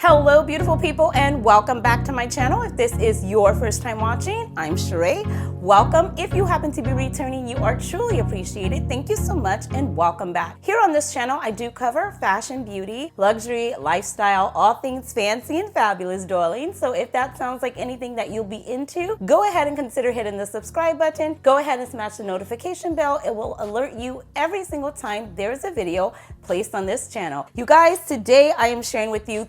Hello beautiful people and welcome back to my channel. If this is your first time watching, I'm Cheraye. Welcome. If you happen to be returning, you are truly appreciated. Thank you so much and welcome back. Here on this channel, I do cover fashion, beauty, luxury, lifestyle, all things fancy and fabulous, darling. So if that sounds like anything that you'll be into, go ahead and consider hitting the subscribe button. Go ahead and smash the notification bell. It will alert you every single time there's a video placed on this channel. You guys, today I am sharing with you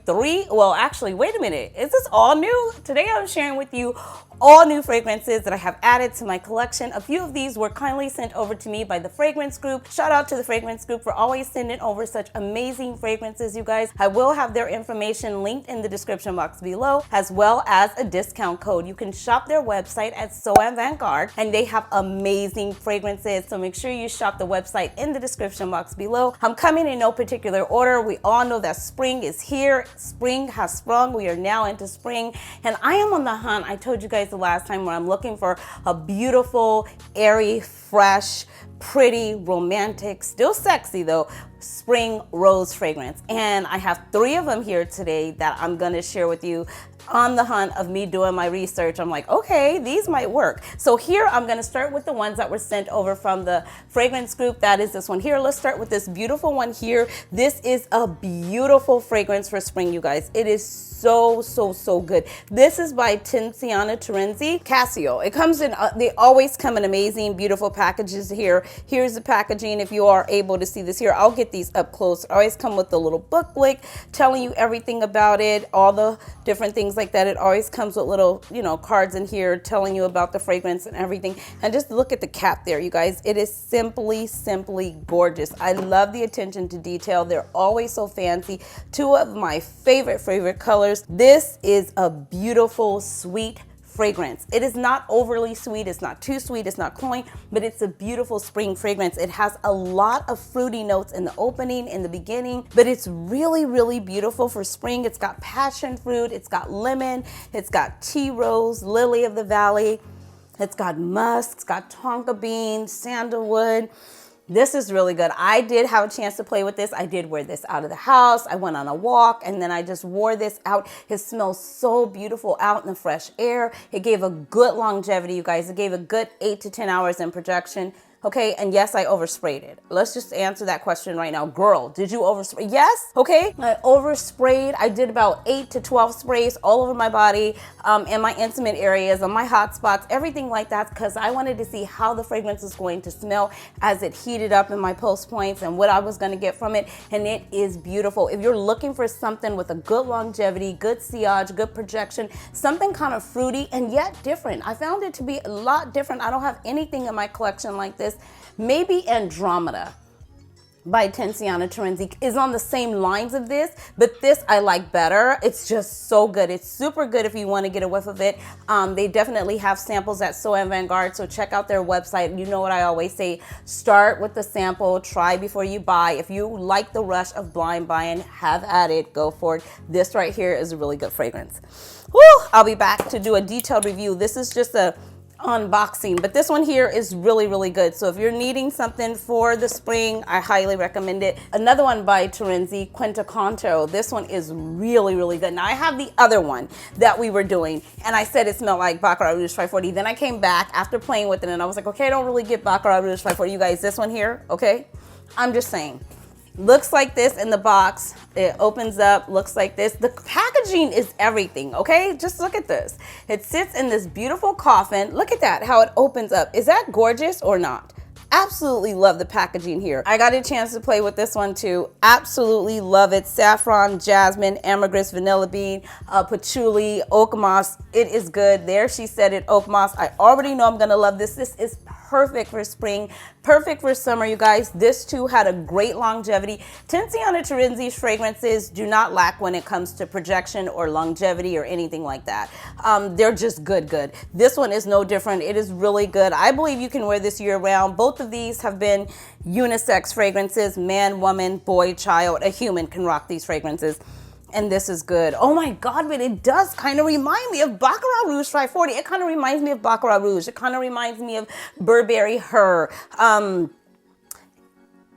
wait a minute. Is this all new? Today I'm sharing with you all new fragrances that I have added to my collection. A few of these were kindly sent over to me by the fragrance group. Shout out to the fragrance group for always sending over such amazing fragrances, you guys. I will have their information linked in the description box below, as well as a discount code. You can shop their website at So Avant-Garde, and they have amazing fragrances. So make sure you shop the website in the description box below. I'm coming in no particular order. We all know that spring is here. Spring has sprung. We are now into spring, and I am on the hunt. I told you guys the last time where I'm looking for a beautiful, airy, fresh, pretty, romantic, still sexy though, spring rose fragrance. And I have 3 of them here today that I'm gonna share with you. On the hunt of me doing my research, I'm like, okay, these might work. So here I'm gonna start with the ones that were sent over from the fragrance group. That is this one here. Let's start with this beautiful one here. This is a beautiful fragrance for spring, you guys. It is so good. This is by Tinciana, TERENZI, Cassiopea. It comes in, they always come in amazing, beautiful packages here. Here's the packaging. If you are able to see this here, I'll get these up close. I always come with a little booklet telling you everything about it, all the different things like that. It always comes with little, cards in here telling you about the fragrance and everything. And just look at the cap there, you guys. It is simply gorgeous. I love the attention to detail. They're always so fancy. 2 of my favorite colors. This is a beautiful, sweet fragrance. It is not overly sweet, it's not too sweet, it's not cloying, but it's a beautiful spring fragrance. It has a lot of fruity notes in the opening, in the beginning, but it's really beautiful for spring. It's got passion fruit, it's got lemon, it's got tea rose, lily of the valley, it's got musk, it's got tonka bean, sandalwood. This is really good. I did have a chance to play with this. I did wear this out of the house. I went on a walk and then I just wore this out. It smells so beautiful out in the fresh air. It gave a good longevity, you guys. It gave a good 8 to 10 hours in projection. Okay, and yes, I oversprayed it. Let's just answer that question right now. Girl, did you overspray? Yes, okay, I oversprayed. I did about 8 to 12 sprays all over my body, in my intimate areas, on my hot spots, everything like that, because I wanted to see how the fragrance was going to smell as it heated up in my pulse points and what I was gonna get from it, and it is beautiful. If you're looking for something with a good longevity, good sillage, good projection, something kind of fruity and yet different. I found it to be a lot different. I don't have anything in my collection like this. Maybe Andromeda by Tinciana, TERENZI is on the same lines of this, but this I like better. It's just so good. It's super good if you want to get a whiff of it. They definitely have samples at So Avant-Garde, so check out their website. You know what I always say, start with the sample, try before you buy. If you like the rush of blind buying, have at it, go for it. This right here is a really good fragrance. Woo! I'll be back to do a detailed review. This is just a unboxing, but this one here is really good. So if you're needing something for the spring, I highly recommend it. Another one by TERENZI, CANTO. This one is really good. Now I have the other one that we were doing and I said it smelled like Baccarat Rouge 540. Then I came back after playing with it and I was like, okay, I don't really get Baccarat Rouge 540. You guys, this one here, okay? I'm just saying. Looks like this in the box. It opens up, looks like this. The packaging is everything, okay? Just look at this. It sits in this beautiful coffin. Look at that, how it opens up. Is that gorgeous or not? Absolutely love the packaging here. I got a chance to play with this one too. Absolutely love it. Saffron, jasmine, ambergris, vanilla bean, patchouli, oak moss. It is good. There she said it, oak moss. I already know I'm gonna love this. This is perfect for spring, perfect for summer, you guys. This too had a great longevity. Tinciana, TERENZI's fragrances do not lack when it comes to projection or longevity or anything like that. They're just good. This one is no different. It is really good. I believe you can wear this year round. Both of these have been unisex fragrances. Man, woman, boy, child, a human can rock these fragrances. And this is good. Oh my God, but it does kind of remind me of Baccarat Rouge 540. It kind of reminds me of Baccarat Rouge. It kind of reminds me of Burberry Her.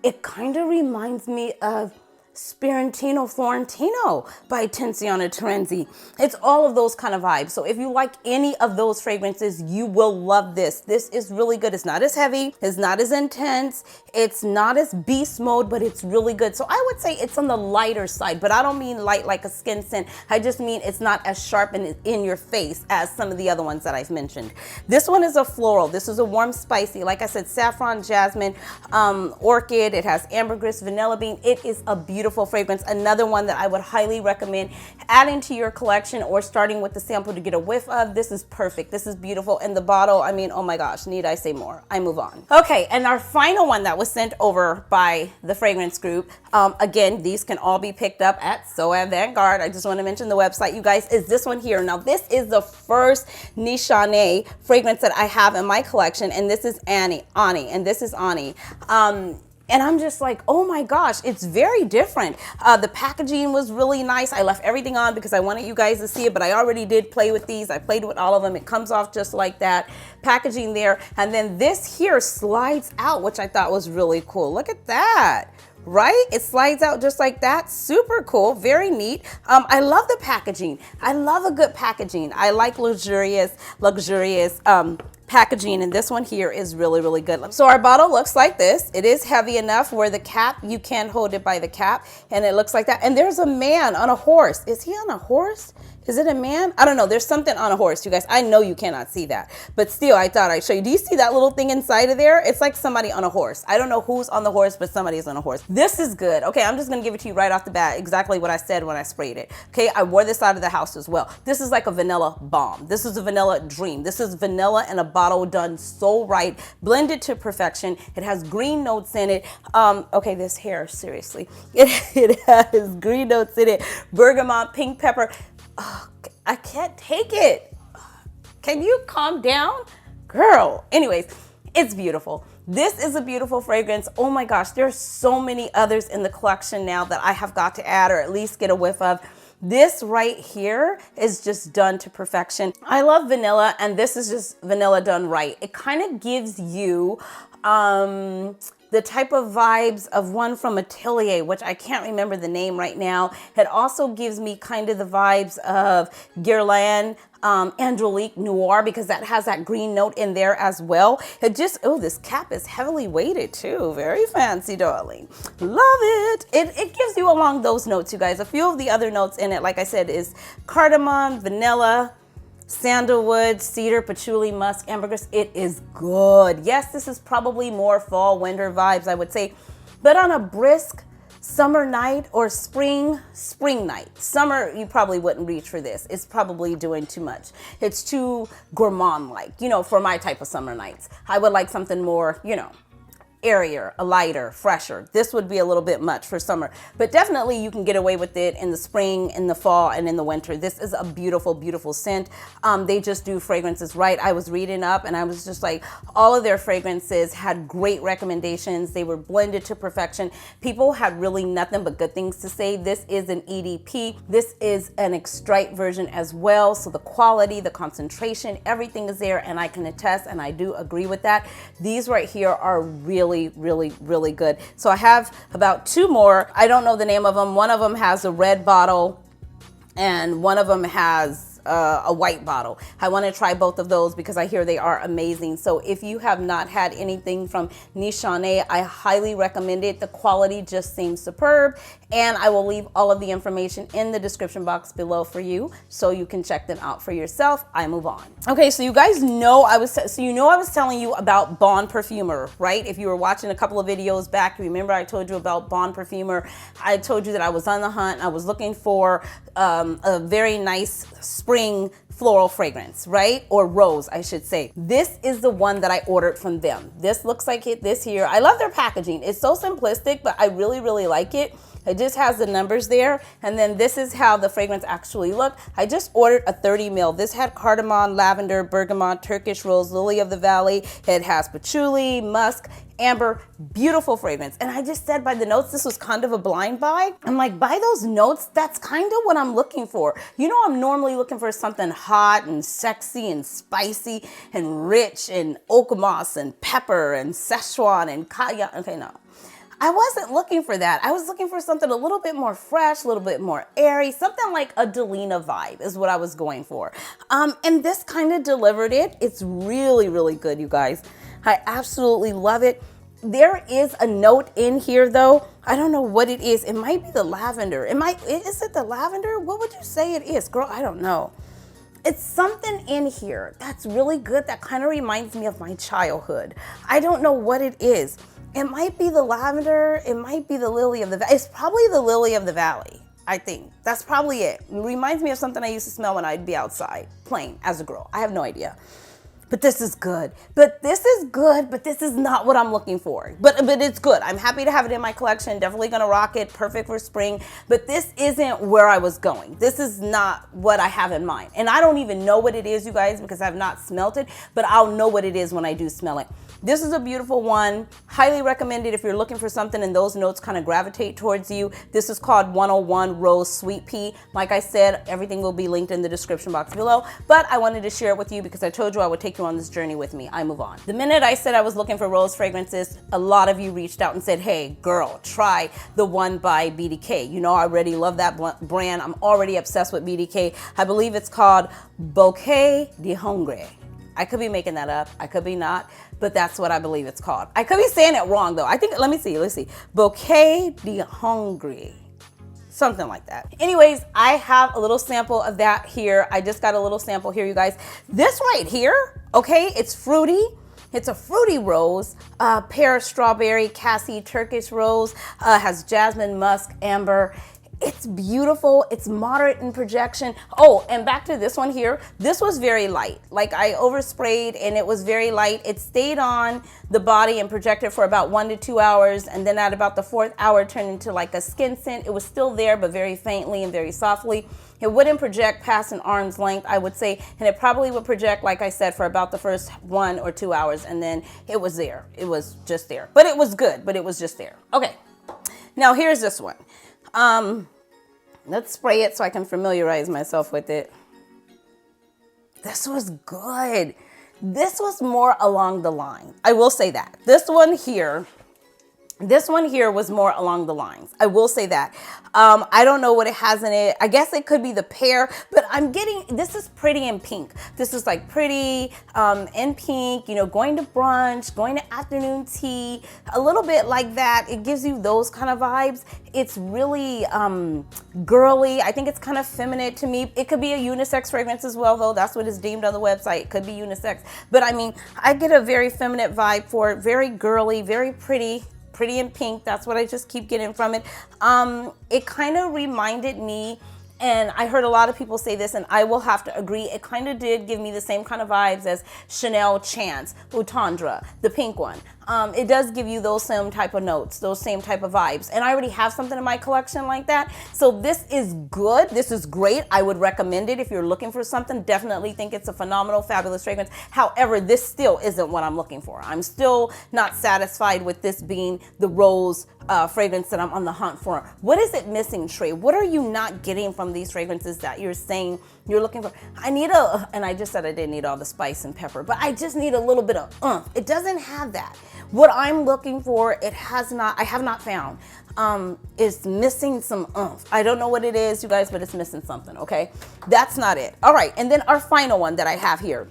It kind of reminds me of Spirantino Florentino by Tinciana Terenzi. It's all of those kind of vibes. So if you like any of those fragrances, you will love this. This is really good. It's not as heavy, it's not as intense, it's not as beast mode, but it's really good. So I would say it's on the lighter side, but I don't mean light like a skin scent. I just mean it's not as sharp and in your face as some of the other ones that I've mentioned. This one is a floral. This is a warm, spicy, like I said, saffron, jasmine, orchid. It has ambergris, vanilla bean. It is a beautiful fragrance. Another one that I would highly recommend adding to your collection or starting with the sample to get a whiff of. This is perfect. This is beautiful. And the bottle, I mean, oh my gosh, need I say more? I move on. Okay, and our final one that was sent over by the fragrance group, again, these can all be picked up at So Avant-Garde. I just want to mention the website, you guys, is this one here. Now, this is the first NISHANE fragrance that I have in my collection, and this is Ani, and this is Ani. And I'm just like, oh my gosh, it's very different. The packaging was really nice. I left everything on because I wanted you guys to see it, but I already did play with these. I played with all of them. It comes off just like that. Packaging there. And then this here slides out, which I thought was really cool. Look at that. Right? It slides out just like that. Super cool. Very neat. I love the packaging. I love a good packaging. I like luxurious packaging, and this one here is really, really good. So our bottle looks like this. It is heavy enough where the cap, you can hold it by the cap, and it looks like that. And there's a man on a horse. Is he on a horse? Is it a man? I don't know. There's something on a horse, you guys. I know you cannot see that, but still, I thought I'd show you. Do you see that little thing inside of there? It's like somebody on a horse. I don't know who's on the horse, but somebody's on a horse. This is good. Okay, I'm just gonna give it to you right off the bat, exactly what I said when I sprayed it. Okay, I wore this out of the house as well. This is like a vanilla bomb. This is a vanilla dream. This is vanilla in a bottle done so right, blended to perfection. It has green notes in it. Okay, this hair, seriously. It has green notes in it, bergamot, pink pepper. Oh, I can't take it. Can you calm down? Girl. Anyways, it's beautiful. This is a beautiful fragrance. Oh my gosh, there's so many others in the collection now that I have got to add or at least get a whiff of. This right here is just done to perfection. I love vanilla, and this is just vanilla done right. It kind of gives you the type of vibes of one from Atelier, which I can't remember the name right now. It also gives me kind of the vibes of Guerlain, Angelique Noir, because that has that green note in there as well. It just, oh, this cap is heavily weighted too. Very fancy, darling. Love it. It gives you along those notes, you guys. A few of the other notes in it, like I said, is cardamom, vanilla, sandalwood, cedar, patchouli, musk, ambergris. It is good. Yes, this is probably more fall, winter vibes, I would say, but on a brisk summer night or spring night. Summer, you probably wouldn't reach for this. It's probably doing too much. It's too gourmand-like, you know, for my type of summer nights. I would like something more, you know, airier, a lighter, fresher. This would be a little bit much for summer, but definitely you can get away with it in the spring, in the fall, and in the winter. This is a beautiful, beautiful scent. They just do fragrances right. I was reading up and I was just like, all of their fragrances had great recommendations. They were blended to perfection. People had really nothing but good things to say. This is an EDP. This is an extract version as well. So the quality, the concentration, everything is there, and I can attest, and I do agree with that. These right here are really, really good. So I have about two more. I don't know the name of them. One of them has a red bottle and one of them has a white bottle. I want to try both of those because I hear they are amazing. So if you have not had anything from NISHANE, I highly recommend it. The quality just seems superb, and I will leave all of the information in the description box below for you so you can check them out for yourself. I move on. Okay, so you guys know I was telling you about Bon Perfumer, right? If you were watching a couple of videos back, remember I told you about Bon Perfumer. I told you that I was on the hunt. I was looking for a very nice spring floral fragrance, right? Or rose, I should say. This is the one that I ordered from them. This looks like it, this here. I love their packaging. It's so simplistic, but I really, really like it. It just has the numbers there. And then this is how the fragrance actually looked. I just ordered a 30 ml. This had cardamom, lavender, bergamot, Turkish rose, lily of the valley. It has patchouli, musk, amber, beautiful fragrance. And I just said by the notes, this was kind of a blind buy. I'm like, by those notes, that's kind of what I'm looking for. You know, I'm normally looking for something hot and sexy and spicy and rich and oak moss and pepper and Szechuan and cayenne. Okay, no. I wasn't looking for that. I was looking for something a little bit more fresh, a little bit more airy, something like a Delina vibe is what I was going for. And this kind of delivered it. It's really, really good, you guys. I absolutely love it. There is a note in here though. I don't know what it is. It might be the lavender. Is it the lavender? What would you say it is? Girl, I don't know. It's something in here that's really good that kind of reminds me of my childhood. I don't know what it is. It might be the lavender. It might be the lily of the valley. It's probably the lily of the valley, I think. That's probably it. It reminds me of something I used to smell when I'd be outside playing as a girl. I have no idea. But this is good. But this is not what I'm looking for. But it's good. I'm happy to have it in my collection. Definitely gonna rock it. Perfect for spring. But this isn't where I was going. This is not what I have in mind. And I don't even know what it is, you guys, because I've not smelt it. But I'll know what it is when I do smell it. This is a beautiful one. Highly recommended if you're looking for something and those notes kind of gravitate towards you. This is called 101 Rose Sweet Pea. Like I said, everything will be linked in the description box below. But I wanted to share it with you because I told you I would take you on this journey with me. I move on. The minute I said I was looking for rose fragrances, a lot of you reached out and said, hey, girl, try the one by BDK. You know, I already love that brand. I'm already obsessed with BDK. I believe it's called Bouquet de Hongrie. I could be making that up. I could be not, but that's what I believe it's called. I could be saying it wrong though. I think, let's see. Bouquet de Hongrie. Something like that. Anyways, I have a little sample of that here. I just got a little sample here, you guys. This right here, okay, it's fruity. It's a fruity rose, pear, strawberry, cassie, Turkish rose, has jasmine, musk, amber. It's beautiful. It's moderate in projection. Oh, and back to this one here. This was very light. Like I oversprayed and it was very light. It stayed on the body and projected for about 1 to 2 hours. And then at about the 4th hour, it turned into like a skin scent. It was still there, but very faintly and very softly. It wouldn't project past an arm's length, I would say. And it probably would project, like I said, for about the first 1 or 2 hours. And then it was there. It was just there. But it was good, but it was just there. Okay. Now here's this one. Let's spray it so I can familiarize myself with it. This was good. This was more along the line. I will say that. This one here was more along the lines. I will say that. I don't know what it has in it. I guess it could be the pear, but I'm getting, this is pretty in pink. This is like pretty in pink, you know, going to brunch, going to afternoon tea, a little bit like that. It gives you those kind of vibes. It's really girly. I think it's kind of feminine to me. It could be a unisex fragrance as well, though. That's what it's deemed on the website. It could be unisex. But I mean, I get a very feminine vibe for it. Very girly, very pretty. Pretty in pink. That's what I just keep getting from it. It kind of reminded me, and I heard a lot of people say this, and I will have to agree, it kind of did give me the same kind of vibes as Chanel Chance, Utandra, the pink one. It does give you those same type of notes, those same type of vibes. And I already have something in my collection like that. So this is good. This is great. I would recommend it if you're looking for something. Definitely think it's a phenomenal, fabulous fragrance. However, this still isn't what I'm looking for. I'm still not satisfied with this being the rose fragrance that I'm on the hunt for. What is it missing, Trey? What are you not getting from these fragrances that you're saying you're looking for? I need and I just said I didn't need all the spice and pepper, but I just need a little bit of oomph. It doesn't have that. What I'm looking for, I have not found, is missing some oomph. I don't know what it is, you guys, but it's missing something, okay? That's not it. All right, and then our final one that I have here.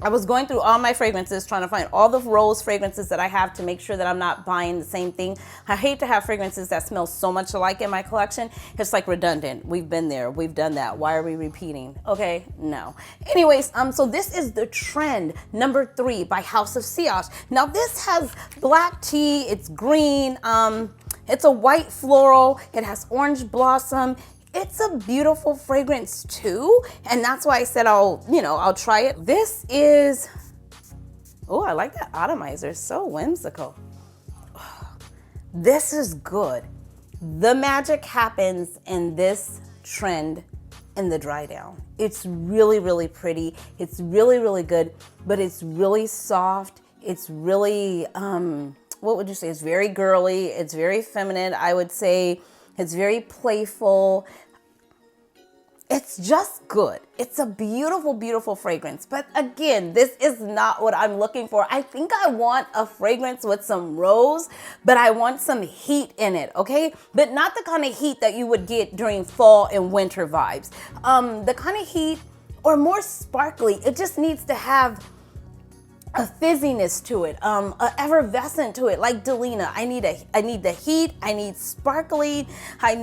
I was going through all my fragrances, trying to find all the rose fragrances that I have to make sure that I'm not buying the same thing. I hate to have fragrances that smell so much alike in my collection. It's like redundant. We've been there. We've done that. Why are we repeating? Okay, no. Anyways, so this is the Trend number 3 by House of Sillage. Now this has black tea. It's green. It's a white floral. It has orange blossom. It's a beautiful fragrance too, and that's why I said I'll try it. This is, oh, I like that atomizer, so whimsical. This is good. The magic happens in this Trend in the dry down. It's really, really pretty. It's really, really good, but it's really soft. It's really, what would you say? It's very girly. It's very feminine. I would say it's very playful. It's just good. It's a beautiful, beautiful fragrance. But again, this is not what I'm looking for. I think I want a fragrance with some rose, but I want some heat in it, okay? But not the kind of heat that you would get during fall and winter vibes. The kind of heat, or more sparkly, it just needs to have a fizziness to it, a effervescent to it, like Delina. I need the heat, I need sparkling, I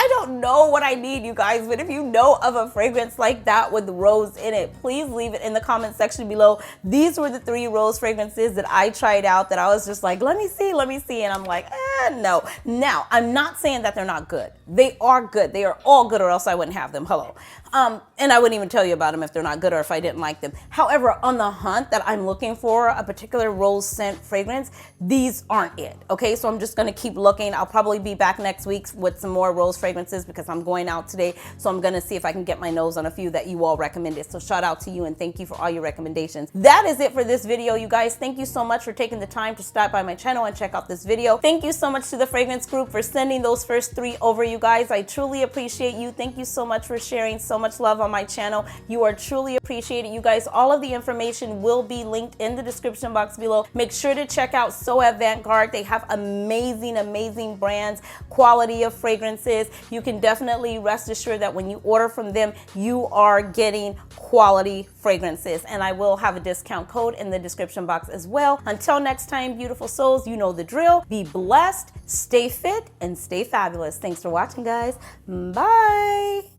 don't know what I need, you guys, but if you know of a fragrance like that with rose in it, please leave it in the comment section below. These were the 3 rose fragrances that I tried out that I was just like, let me see, and I'm like, no. Now, I'm not saying that they're not good. They are good. They are all good, or else I wouldn't have them. Hello. And I wouldn't even tell you about them if they're not good or if I didn't like them. However, on the hunt that I'm looking for a particular rose scent fragrance, these aren't it, okay? So I'm just gonna keep looking. I'll probably be back next week with some more rose fragrances because I'm going out today. So I'm gonna see if I can get my nose on a few that you all recommended. So shout out to you and thank you for all your recommendations. That is it for this video, you guys. Thank you so much for taking the time to stop by my channel and check out this video. Thank you so much to the fragrance group for sending those first 3 over, you guys. I truly appreciate you. Thank you so much for sharing so much love on my channel. You are truly appreciated, you guys. All of the information will be linked in the description box below. Make sure to check out So Avant-Garde. They have amazing, amazing brands, quality of fragrances. You can definitely rest assured that when you order from them, you are getting quality fragrances. And I will have a discount code in the description box as well. Until next time, beautiful souls, you know the drill. Be blessed, stay fit, and stay fabulous. Thanks for watching, guys. Bye.